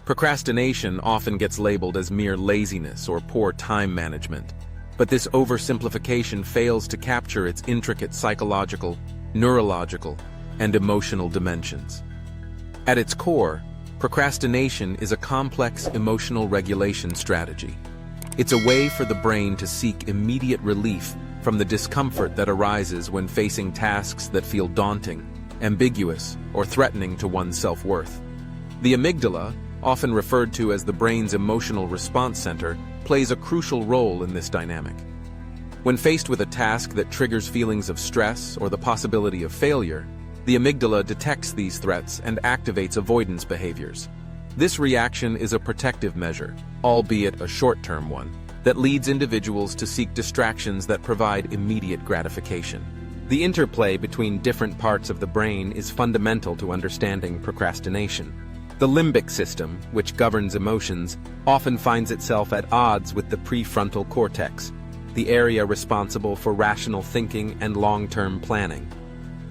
Procrastination often gets labeled as mere laziness or poor time management, but this oversimplification fails to capture its intricate psychological, neurological, and emotional dimensions. At its core, procrastination is a complex emotional regulation strategy. It's a way for the brain to seek immediate relief from the discomfort that arises when facing tasks that feel daunting, ambiguous, or threatening to one's self-worth. The amygdala, often referred to as the brain's emotional response center, plays a crucial role in this dynamic. When faced with a task that triggers feelings of stress or the possibility of failure, the amygdala detects these threats and activates avoidance behaviors. This reaction is a protective measure, albeit a short-term one, that leads individuals to seek distractions that provide immediate gratification. The interplay between different parts of the brain is fundamental to understanding procrastination. The limbic system, which governs emotions, often finds itself at odds with the prefrontal cortex, the area responsible for rational thinking and long-term planning.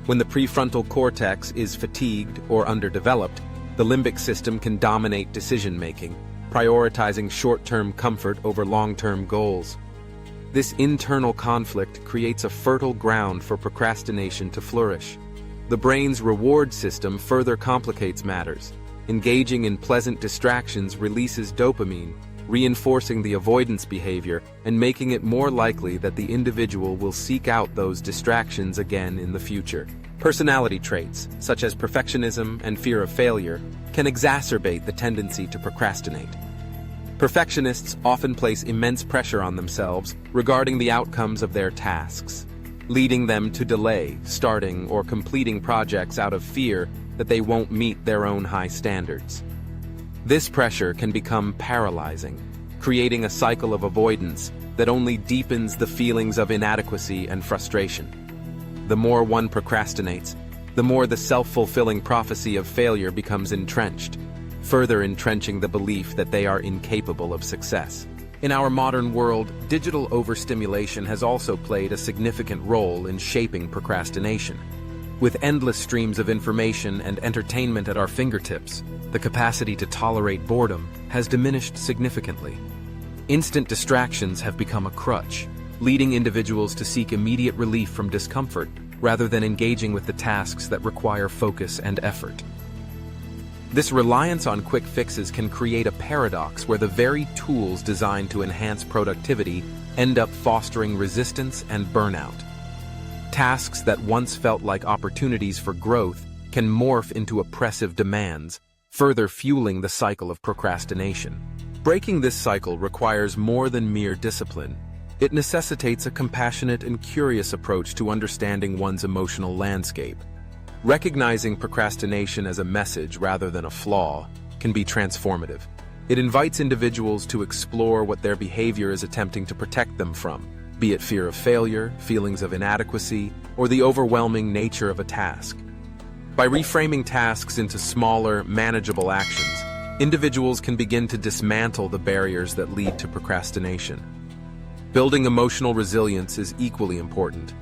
When the prefrontal cortex is fatigued or underdeveloped, the limbic system can dominate decision-making, prioritizing short-term comfort over long-term goals. This internal conflict creates a fertile ground for procrastination to flourish. The brain's reward system further complicates matters. Engaging in pleasant distractions releases dopamine, reinforcing the avoidance behavior and making it more likely that the individual will seek out those distractions again in the future. Personality traits, such as perfectionism and fear of failure, can exacerbate the tendency to procrastinate. Perfectionists often place immense pressure on themselves regarding the outcomes of their tasks, leading them to delay starting or completing projects out of fear that they won't meet their own high standards. This pressure can become paralyzing, creating a cycle of avoidance that only deepens the feelings of inadequacy and frustration. The more one procrastinates, the more the self-fulfilling prophecy of failure becomes entrenched, further entrenching the belief that they are incapable of success. In our modern world, digital overstimulation has also played a significant role in shaping procrastination. With endless streams of information and entertainment at our fingertips, the capacity to tolerate boredom has diminished significantly. Instant distractions have become a crutch, leading individuals to seek immediate relief from discomfort rather than engaging with the tasks that require focus and effort. This reliance on quick fixes can create a paradox where the very tools designed to enhance productivity end up fostering resistance and burnout. Tasks that once felt like opportunities for growth can morph into oppressive demands, further fueling the cycle of procrastination. Breaking this cycle requires more than mere discipline. It necessitates a compassionate and curious approach to understanding one's emotional landscape. Recognizing procrastination as a message rather than a flaw can be transformative. It invites individuals to explore what their behavior is attempting to protect them from, be it fear of failure, feelings of inadequacy, or the overwhelming nature of a task. By reframing tasks into smaller, manageable actions, individuals can begin to dismantle the barriers that lead to procrastination. Building emotional resilience is equally important.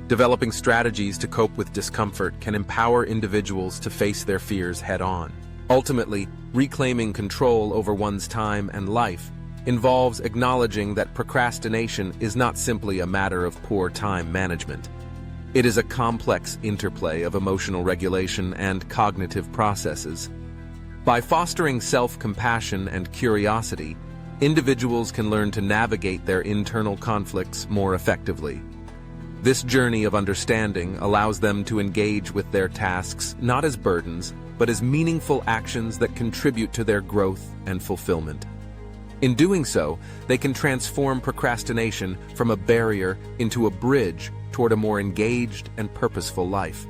Developing strategies to cope with discomfort can empower individuals to face their fears head-on. Ultimately, reclaiming control over one's time and life involves acknowledging that procrastination is not simply a matter of poor time management. It is a complex interplay of emotional regulation and cognitive processes. By fostering self-compassion and curiosity, individuals can learn to navigate their internal conflicts more effectively. This journey of understanding allows them to engage with their tasks not as burdens, but as meaningful actions that contribute to their growth and fulfillment. In doing so, they can transform procrastination from a barrier into a bridge toward a more engaged and purposeful life.